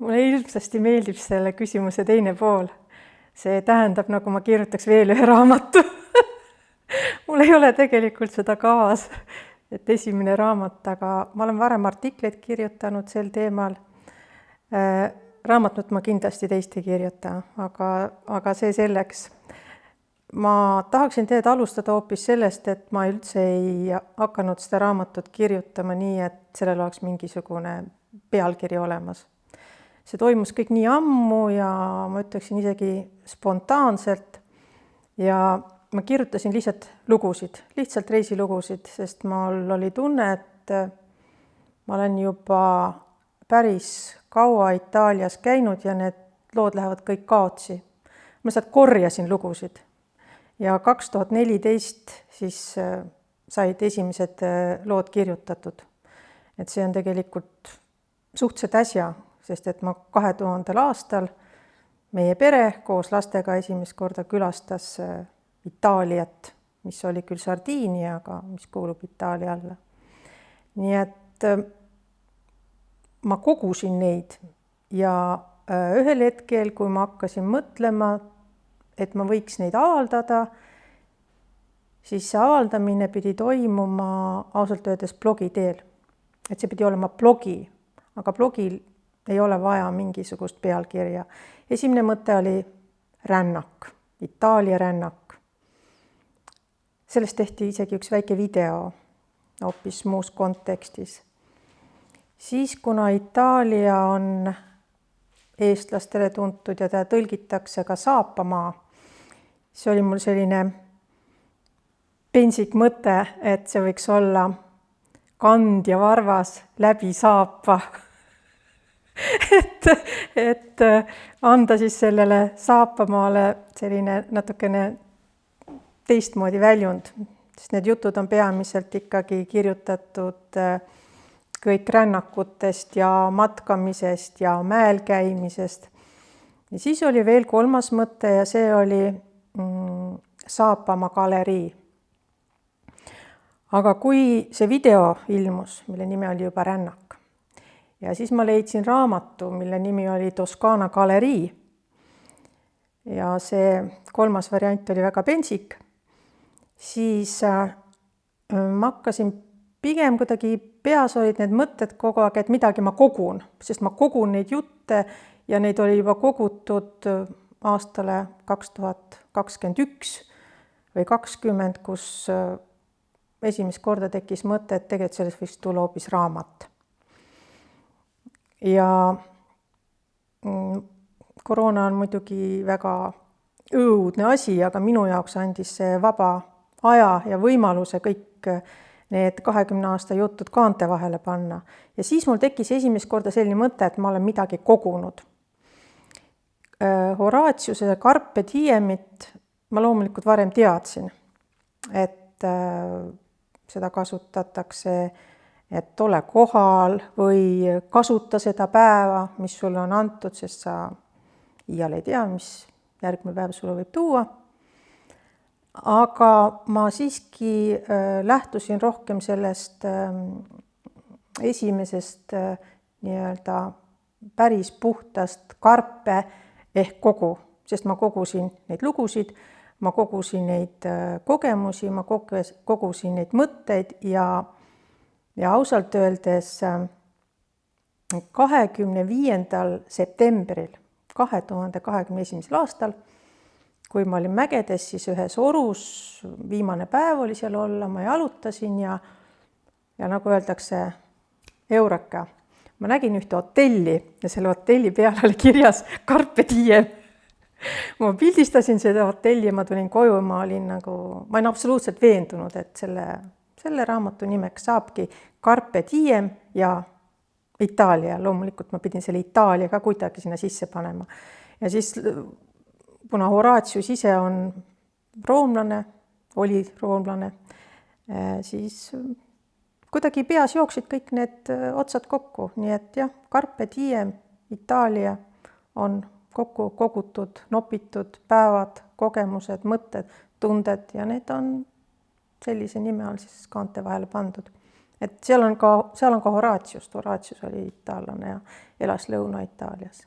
Mulle hirmsasti meeldib selle küsimuse teine pool. See tähendab, nagu ma kirjutaks veel ühe raamatu. Mul ei ole tegelikult seda kavas, et esimene raamat, aga ma olen varem artikleid kirjutanud sel teemal. Raamatut ma kindlasti teist ei kirjuta, aga see selleks. Ma tahaksin teed alustada hoopis sellest, et ma üldse ei hakanud seda raamatut kirjutama nii, et sellel oleks mingisugune pealkiri olemas. See toimus kõik nii ammu ja ma ütleksin isegi spontaanselt ja ma kirjutasin lihtsalt reisilugusid, sest mul oli tunne, et ma olen juba päris kaua Itaalias käinud ja need lood lähevad kõik kaotsi. Ma lihtsalt korjasin lugusid ja 2014 siis said esimesed lood kirjutatud. Et see on tegelikult suhteliselt äsja, sest et ma 2000. aastal meie pere koos lastega esimest korda külastas Itaaliat, mis oli küll Sardiinia, aga mis kuulub Itaalia alla. Nii et ma kogusin neid ja ühel hetkel, kui ma hakkasin mõtlema, et ma võiks neid avaldada, siis see avaldamine pidi toimuma ausalt öeldes blogi teel. Et see pidi olema blogi, aga blogil ei ole vaja mingisugust pealkirja. Esimene mõte oli rännak, Itaalia rännak. Sellest tehti isegi üks väike video hoopis muus kontekstis. Siis, kuna Itaalia on eestlastele tuntud ja ta tõlgitakse ka saapamaa, see oli mul selline pensik mõte, et see võiks olla kand ja varvas läbi saapa. et anda siis sellele saapamaale selline natukene teistmoodi väljund, sest need jutud on peamiselt ikkagi kirjutatud kõik rännakutest ja matkamisest ja mäel käimisest. Ja siis oli veel kolmas mõte ja see oli Saapamaa galerii. Aga kui see video ilmus, mille nimi oli juba rännak, ja siis ma leidsin raamatu, mille nimi oli Toskaana galerii. Ja see kolmas variant oli väga pensik. Siis ma hakkasin pigem kuidagi peas olid need mõtted kogu aeg, et midagi ma kogun, sest ma kogun neid jutte ja neid oli juba kogutud aastale 2021 või 2020, kus esimest korda tekkis mõte, et tegelikult sellest võiks tulla hoopis raamat. Ja koroona on muidugi väga õudne asi, aga minu jaoks andis see vaba aja ja võimaluse kõik need 20 aasta jutud kaante vahele panna. Ja siis mul tekkis esimest korda selline mõte, et ma olen midagi kogunud. Horatiuse Carpe Diemit ma loomulikult varem teadsin, et seda kasutatakse, et ole kohal või kasuta seda päeva, mis sulle on antud, sest sa iial ei tea, mis järgmine päev sulle võib tuua. Aga ma siiski lähtusin rohkem sellest esimesest nii-öelda päris puhtast karpe ehk kogu, sest ma kogusin neid lugusid, ma kogusin neid kogemusi, ma kogusin neid mõtteid ja ausalt öeldes 25. septembril 2021. aastal, kui ma olin mägedes, siis ühes orus, viimane päev oli seal olla, ma jalutasin ja nagu öeldakse, eureka. Ma nägin ühte hotelli ja selle hotelli peal oli kirjas Carpe Diem. Ma pildistasin seda hotelli ja ma tulin koju ja ma olin absoluutselt veendunud, et selle raamatu nimeks saabki Carpe Diem ja Itaalia. Loomulikult ma pidin selle Itaalia ka kuidagi sinna sisse panema. Ja siis kuna Horatius ise on roomlane, oli roomlane, siis kuidagi peas jooksid kõik need otsad kokku. Nii et jah, Carpe Diem, Itaalia on kokku kogutud, nopitud päevad, kogemused, mõtted, tunded ja need on sellise nime all siis kaante vahele pandud. et seal on ka Horatiust, Horatius oli itaallane ja elas Lõuna-Itaalias.